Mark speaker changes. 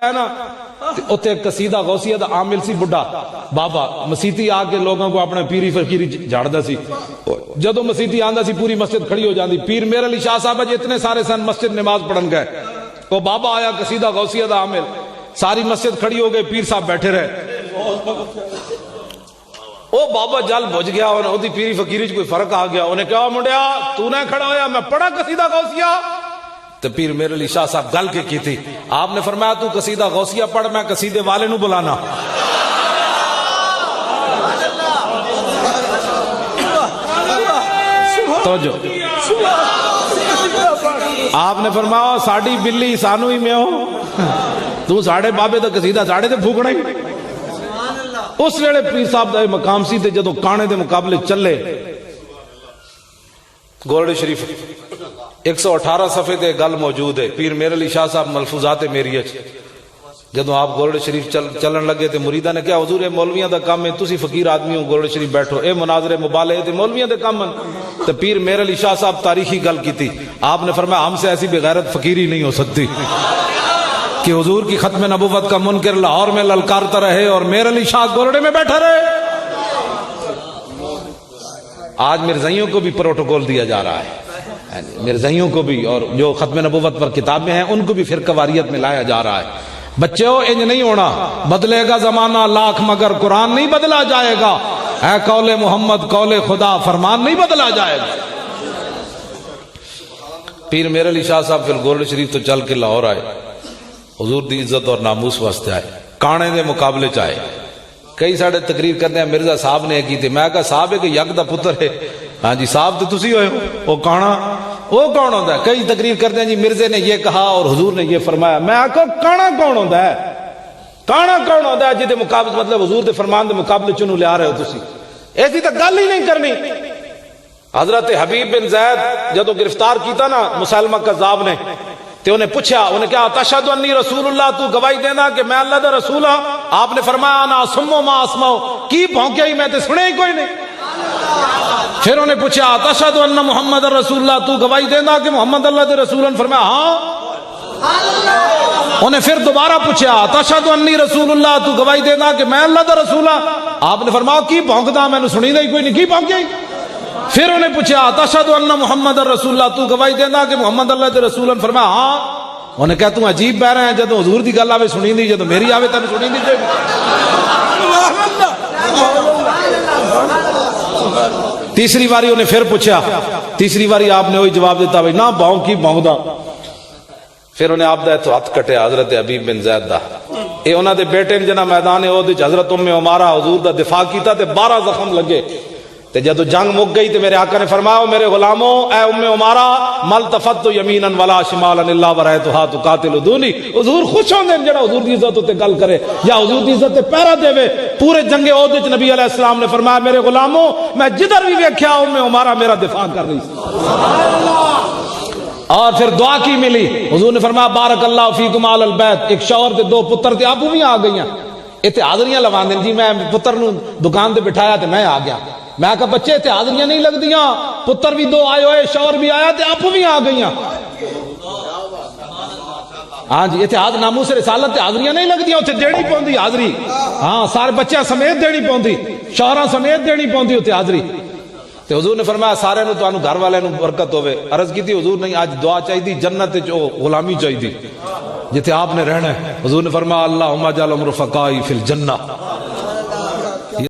Speaker 1: ہے نا اتنے ایک قصیدہ غوثیہ دا عامل سی بڑھا بابا مسیتی آ کے لوگوں کو اپنے پیری فقیری جھاڑدا سی جدو مسیتی آندا سی پوری مسجد کھڑی ہو جاندی پیر میرے علی شاہ صاحب جی اتنے سارے سن مسجد نماز پڑھن گئے وہ بابا آیا قصیدہ غوثیہ دا عامل ساری مسجد کھڑی ہو گئی پیر صاحب بیٹھے رہے او بابا جل بج گیا انہیں دی پیری فقیری کوئی فرق آ گیا انہیں کہا منڈیا تو نہ کھڑا ہویا میں پڑھا قصیدہ غوثیہ تو پیر میرے علی شاہ صاحب گل کے کی تھی آپ نے فرمایا تو قصیدہ غوثیہ پڑھ میں قصیدے والے نو بلانا توجہ آپ نے فرمایا ساڑی بلی سانو ہی میں ہو تو ساڑے بابے دا قصیدہ ساڑے تے پھوکنا ہی اس ویلے پیر صاحب دا مقام سی تے جدو کانے دے مقابلے چلے گولڑے شریف 118 صفحے تے گل موجود ہے پیر میرے علی شاہ صاحب ملفوظات میری جدو آپ گولڑے شریف چلن لگے تے مریدہ نے کہا حضور اے مولویاں دا کام ہے تسی فقیر آدمی ہو گولڑے شریف بیٹھو اے مناظرے مبالغے تے مولویاں دے کام تے پیر میرے علی شاہ صاحب تاریخی گل کی تھی آپ نے فرمایا ہم سے ایسی بغیرت فقیری نہیں ہو سکتی کہ حضور کی ختم نبوت کا منکر لاہور میں للکارتا رہے اور میرے علی شاہ گولڑے میں بیٹھا رہے آج مرزائیوں کو بھی پروٹوکول دیا جا رہا ہے مرزائیوں کو بھی اور جو ختم نبوت پر کتابیں ہیں ان کو بھی فرقہ واریت میں لایا جا رہا ہے بچوں انج نہیں ہونا بدلے گا زمانہ لاکھ مگر قرآن نہیں بدلا جائے گا اے قول محمد قول خدا فرمان نہیں بدلا جائے گا پیر میرے علی شاہ صاحب پھر گولڑے شریف تو چل کے لاہور آئے حضور دی عزت اور ناموس واسطے آئے کانے دے مقابلے چاہے کئی ساڑھے تقریر کرنے ہیں مرزا صاحب نے کی تھی میں کہا صاحب ہے کہ یک دا پتر ہے ہاں جی صاحب تو تسی ہوئے ہو وہ کانا وہ کون ہوتا ہے کئی تقریر کرتے ہیں جی مرزے نے یہ کہا اور حضور نے یہ فرمایا میں کہا کانا کون ہوتا ہے کانا کون ہوتا ہے جی مقابلے مطلب حضور دے فرمان دے مقابلے چنو لے آ رہے ہو تسی ایسی تو گل ہی نہیں کرنی حضرت حبیب بن زید جدو گرفتار کیتا نا مسلمہ کذاب نے تو انہیں پوچھا انہیں کہا تشہد انی رسول اللہ تو گواہی دینا کہ میں اللہ دا رسول ہوں آپ نے فرمایا انا اسمو ما اسمو کی بھونکے ہی میں تے سنے ہی کوئی نہیں پھر انہیں پوچھا تشہد ان محمد رسول اللہ تو گواہی دینا کہ محمد اللہ دے رسول ہیں فرمایا ہاں انہیں پھر دوبارہ پوچھا تشہد انی رسول اللہ تو گواہی دینا کہ میں اللہ دا رسول ہوں آپ نے فرمایا کی بھونکدا میں نے سنی نہیں کوئی نہیں کی بھونکے ہی پھر انہیں پوچھا تشہد ان محمد رسول اللہ تو گواہی دینا کہ محمد اللہ دے رسول ہیں فرمایا ہاں انہیں کہا تم عجیب بہ رہے ہیں جدو حضور دی گل آوے سنی نہیں جدو میری آوے تن سنی نہیں تیسری باری انہیں پھر پوچھا تیسری باری آپ نے وہی جواب دیتا بھائی نہ باؤں کی باؤں دا پھر انہیں آپ دا تو ہاتھ کٹے حضرت حبیب بن زید دا اے انہاں دے بیٹے نے جنا میدان عہد وچ حضرت ام عمارہ حضور دا دفاع کیتا تے 12 زخم لگے تے جدو جنگ مک گئی تے میرے آقا نے فرمایا میرے غلاموں اے ام عمارہ ملتفت یمینا ولا شمالا الا ورایتها تقاتل دونی حضور خوش ہوندے جڑا حضور دی عزت تے گل کرے یا حضور دی عزت تے پیرا دے پورے جنگ عہد وچ نبی علیہ السلام نے فرمایا میرے غلاموں میں جدھر بھی ویکھیا ام عمارہ میرا دفاع کر رہی سبحان اللہ اور پھر دعا کی ملی حضور نے فرمایا بارک اللہ فیکم آل البیت ایک شوہر تے 2 پتر تے آپو بھی آ گئیاں ایتھے حاضریاں لواندے جی میں پتر نو دکان تے بٹھایا تے میں آ گیا میں کہا بچے تے حاضریاں نہیں لگ دیاں پتر بھی 2 آئے ہوئے شوہر بھی آیا تے آپ بھی آ گئیاں ہاں جی اتنے آج ناموس رسالت تے حاضریاں نہیں لگ دیاں اتنے دینی پوندی حاضری ہاں سارے بچے سمیت دینی پوندی شوہراں سمیت دینی پوندی اتنے حاضری تے حضور نے فرمایا سارے نو تانوں گھر والے نو برکت ہوے عرض کی تھی حضور نہیں آج دعا چاہیے جنت جو غلامی چاہیے جتے آپ نے رہنا ہے حضور نے فرمایا اللہم اجعل رفقائی فی الجنہ